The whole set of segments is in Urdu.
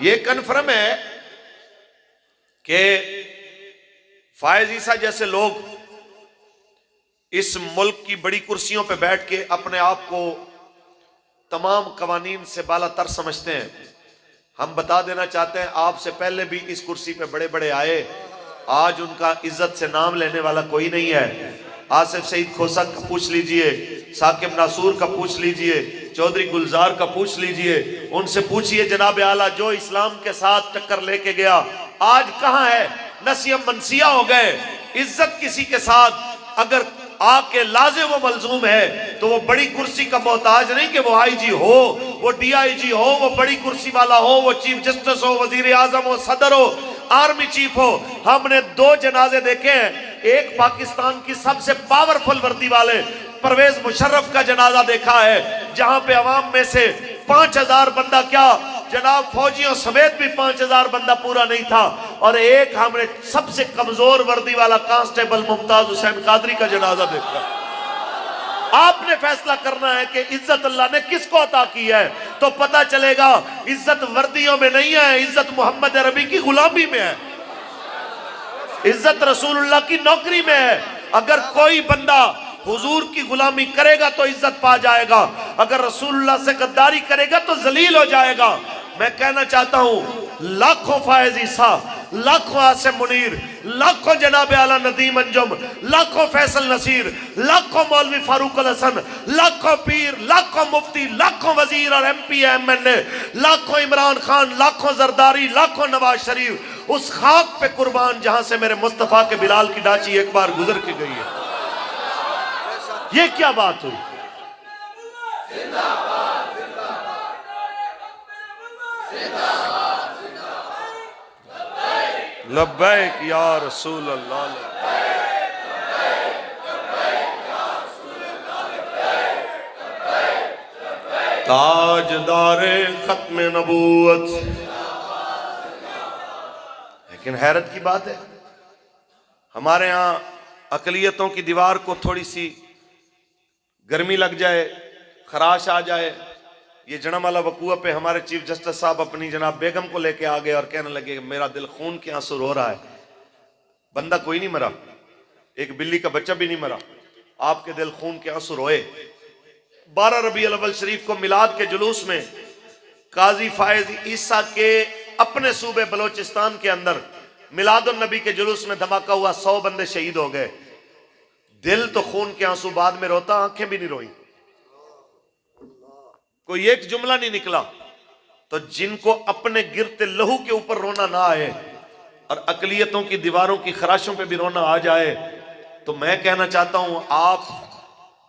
یہ کنفرم ہے کہ فائز عیسیٰ جیسے لوگ اس ملک کی بڑی کرسیوں پہ بیٹھ کے اپنے آپ کو تمام قوانین سے بالا تر سمجھتے ہیں. ہم بتا دینا چاہتے ہیں آپ سے پہلے بھی اس کرسی پہ بڑے بڑے آئے, آج ان کا عزت سے نام لینے والا کوئی نہیں ہے. آصف سعید کھوسا کا پوچھ لیجئے, ثاقب ناصور کا پوچھ لیجئے, چودھری گلزار کا پوچھ لیجئے, ان سے پوچھئے جناب اعلیٰ جو اسلام کے ساتھ ٹکر لے کے گیا آج کہاں ہے؟ نسیم منسیہ ہو گئے. عزت کسی کے ساتھ اگر آ کے لازم و ملزوم ہے تو وہ بڑی کرسی کا محتاج نہیں کہ وہ آئی جی ہو, وہ ڈی آئی جی ہو, وہ بڑی کرسی والا ہو, وہ چیف جسٹس ہو, وزیر اعظم ہو, صدر ہو, آرمی چیف ہو. ہم نے 2 جنازے دیکھے ہیں. ایک پاکستان کی سب سے پاورفل وردی والے پرویز مشرف کا جنازہ دیکھا ہے جہاں پہ عوام میں سے 5000 بندہ کیا جناب فوجیوں سمیت بھی 5000 بندہ پورا نہیں تھا. اور ایک ہم نے سب سے کمزور وردی والا کانسٹیبل ممتاز حسین قادری کا جنازہ دیکھا. آپ نے فیصلہ کرنا ہے کہ عزت اللہ نے کس کو عطا کی ہے, تو پتہ چلے گا عزت وردیوں میں نہیں ہے, عزت محمد عربی کی غلامی میں ہے, عزت رسول اللہ کی نوکری میں ہے. اگر کوئی بندہ حضور کی غلامی کرے گا تو عزت پا جائے گا, اگر رسول اللہ سے غداری کرے گا تو ذلیل ہو جائے گا. میں کہنا چاہتا ہوں لاکھوں فائز عیسیٰ, لاکھوں عاصم منیر, لاکھوں جناب اعلیٰ ندیم انجم, لاکھوں فیصل نصیر, لاکھوں مولوی فاروق الحسن, لاکھوں پیر, لاکھوں مفتی, لاکھوں وزیر اور ایم پی ایم این اے, لاکھوں عمران خان, لاکھوں زرداری, لاکھوں نواز شریف اس خاک پہ قربان جہاں سے میرے مصطفیٰ کے بلال کی ڈانچی ایک بار گزر کے گئی ہے. یہ کیا بات ہوئی؟ لبیک یا رسول اللہ, تاجدار ختم نبوت. لیکن حیرت کی بات ہے ہمارے ہاں اقلیتوں کی دیوار کو تھوڑی سی گرمی لگ جائے, خراش آ جائے, یہ جنم والا وقوع پہ ہمارے چیف جسٹس صاحب اپنی جناب بیگم کو لے کے آگئے اور کہنے لگے کہ میرا دل خون کے آنسو رو رہا ہے. بندہ کوئی نہیں مرا, ایک بلی کا بچہ بھی نہیں مرا, آپ کے دل خون کے آنسو روئے. 12 ربیع الاول شریف کو میلاد کے جلوس میں قاضی فائز عیسیٰ کے اپنے صوبے بلوچستان کے اندر میلاد النبی کے جلوس میں دھماکہ ہوا, 100 بندے شہید ہو گئے. دل تو خون کے آنسو بعد میں روتا, آنکھیں بھی نہیں روئیں, کوئی ایک جملہ نہیں نکلا. تو جن کو اپنے گرتے لہو کے اوپر رونا نہ آئے اور اقلیتوں کی دیواروں کی خراشوں پہ بھی رونا آ جائے, تو میں کہنا چاہتا ہوں آپ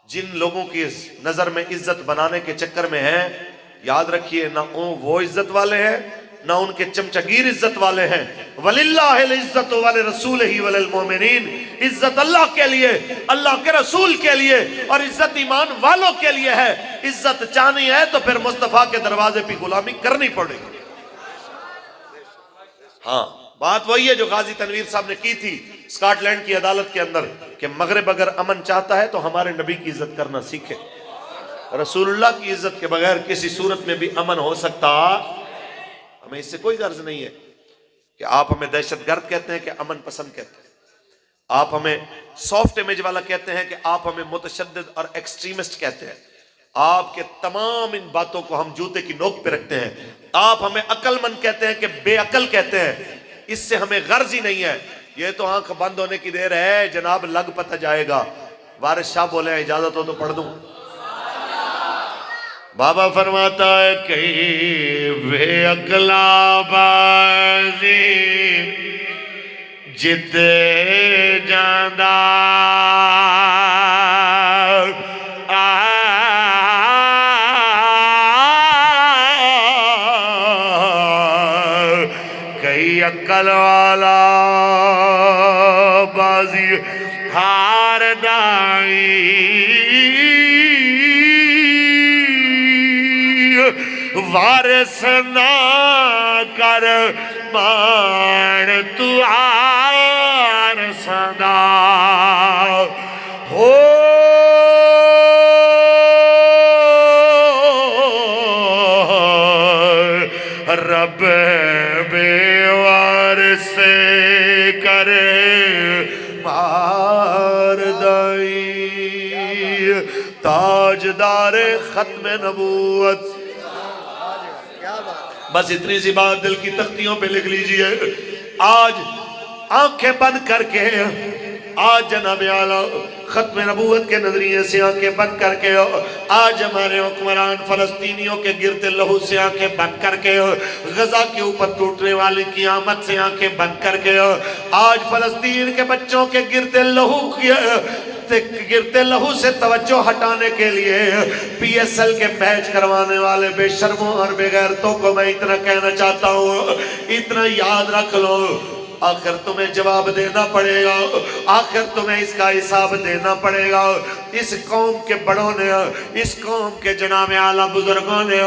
جن لوگوں کی نظر میں عزت بنانے کے چکر میں ہیں, یاد رکھیے نہ وہ عزت والے ہیں نہ ان کے چمچگیر عزت والے ہیں. وَلِلَّهِ الْعِزَّةُ وَلِرَسُولِهِ وَلِلْمُؤْمِنِينَ, عزت اللہ کے لیے, اللہ کے رسول کے لیے, اور عزت ایمان والوں کے لیے ہے. عزت چاہنی ہے تو پھر مصطفیٰ کے دروازے پہ غلامی کرنی پڑے گی. ہاں بات وہی ہے جو غازی تنویر صاحب نے کی تھی اسکاٹ لینڈ کی عدالت کے اندر کہ مغرب اگر امن چاہتا ہے تو ہمارے نبی کی عزت کرنا سیکھے. رسول اللہ کی عزت کے بغیر کسی صورت میں بھی امن ہو سکتا. ہمیں اس سے کوئی غرض نہیں ہے کہ آپ ہمیں دہشت گرد کہتے ہیں کہ امن پسند کہتے ہیں, آپ ہمیں سافٹ امیج والا کہتے ہیں کہ آپ ہمیں متشدد اور ایکسٹریمسٹ کہتے ہیں. آپ کے تمام ان باتوں کو ہم جوتے کی نوک پہ رکھتے ہیں. آپ ہمیں عقل مند کہتے ہیں کہ بے عقل کہتے ہیں, اس سے ہمیں غرض ہی نہیں ہے. یہ تو آنکھ بند ہونے کی دیر ہے, جناب لگ پتہ جائے گا. وارث شاہ بولے ہیں اجازت ہو تو پڑھ دوں. بابا فرماتا ہے کئی بے عقلا بازی جتے جاندہ کئی عقل والا بازی ہار دائی وارث نہ کر مان تو آر صدا ہو رب بے وارث کرے ماردائی تاجدار ختم نبوت. بس اتنی سی بات دل کی تختیوں پہ لکھ لیجئے. آج آنکھیں بند کر کے آج جناب اعلیٰ ختم نبوت کے نظریے سے آنکھیں بند کر کے آج ہمارے حکمران فلسطینیوں کے گرتے لہو سے آنکھیں بند کر کے غزہ کے اوپر ٹوٹنے والی قیامت سے آنکھیں بند کر کے آج فلسطین کے بچوں کے گرتے لہو سے توجہ ہٹانے کے لیے پی ایس ایل کے میچ کروانے والے بے شرموں اور بے غیرتوں کو میں اتنا کہنا چاہتا ہوں، اتنا یاد رکھ لو، آخر تمہیں جواب دینا پڑے گا، آخر تمہیں اس کا حساب دینا پڑے گا. اس قوم کے بڑوں نے، اس قوم کے جناب اعلیٰ بزرگوں نے،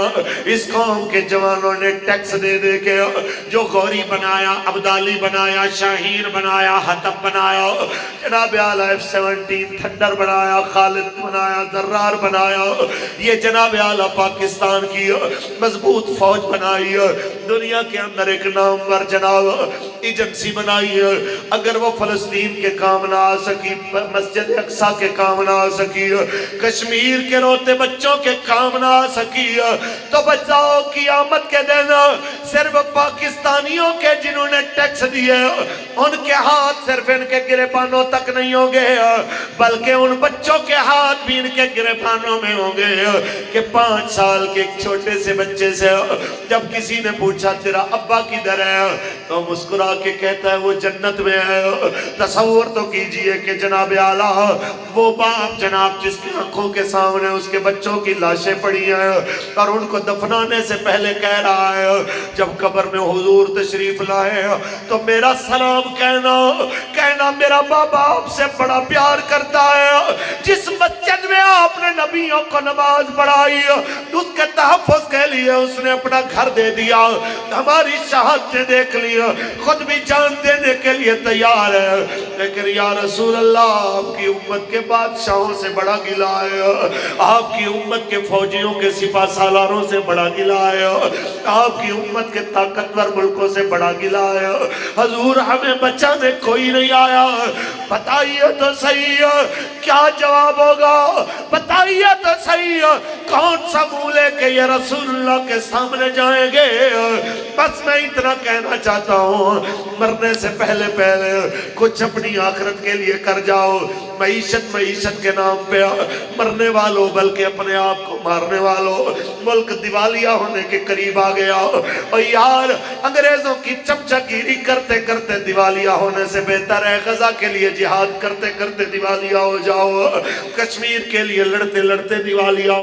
اس قوم کے جوانوں نے ٹیکس دے دے کے جو غوری بنایا، عبدالی بنایا، شاہین بنایا، حطب بنایا، جناب اعلیٰ F-17 تھنڈر بنایا، خالد بنایا، درار بنایا، یہ جناب اعلیٰ پاکستان کی مضبوط فوج بنائی، دنیا کے اندر ایک نامور جناب ایجنسی بنائی ہے. اگر وہ فلسطین کے کام نہ آ سکی، مسجد اقصی کے کام نہ آ سکی، کشمیر کے روتے بچوں کے کام نہ آ سکی، تو بچاؤ قیامت کے دن صرف پاکستانیوں کے جنہوں نے ٹیکس دیے ان کے ہاتھ صرف ان کے گریبانوں تک نہیں ہوں گے، بلکہ ان بچوں کے ہاتھ بھی ان کے گریبانوں میں ہوں گے کہ 5 سال کے ایک چھوٹے سے بچے سے جب کسی نے پوچھا تیرا ابا کدھر ہے تو مسکرا کے کہتا ہے وہ جنت میں ہے. تصور تو کیجئے کہ جناب اعلیٰ وہ باپ جناب جس کی آنکھوں کے سامنے اس کے بچوں کی لاشیں پڑی ہیں اور ان کو دفنانے سے پہلے کہہ رہا ہے جب قبر میں حضور تشریف لائے تو میرا سلام کہنا میرا بابا آپ سے بڑا پیار کرتا ہے. جس مسجد میں آپ نے نبیوں کو نماز پڑھائی اس کے تحفظ کے لیے اس نے اپنا گھر دے دیا، ہماری شہادتیں دیکھ لی، خود بھی جان دینے کے لیے تیار ہے، لیکن یا رسول اللہ آپ کی امت کے بادشاہوں سے بڑا گلہ ہے، آپ کی امت کے فوجیوں کے سپاہ سالاروں سے بڑا گلہ ہے، آپ کی امت کے طاقتور ملکوں سے بڑا گلہ ہے. حضور ہمیں بچانے کوئی نہیں آیا، بتائیے تو صحیح کیا جواب ہوگا؟ بتائیے تو صحیح کون سا منہ لے کے یہ رسول اللہ کے سامنے جائیں گے؟ بس میں اتنا کہنا چاہتا ہوں، مرنے سے پہلے کچھ اپنی آخرت کے لیے کر جاؤ. معیشت کے نام پہ مرنے والوں بلکہ اپنے آپ کو مارنے والوں، ملک دیوالیہ ہونے کے قریب آ گیا. اور یار انگریزوں کی چمچہ گیری کرتے کرتے دیوالیہ ہونے سے بہتر ہے غزہ کے لیے جہاد کرتے کرتے دیوالیہ ہو جاؤ، کشمیر کے لیے لڑتے لڑتے دیوالیہ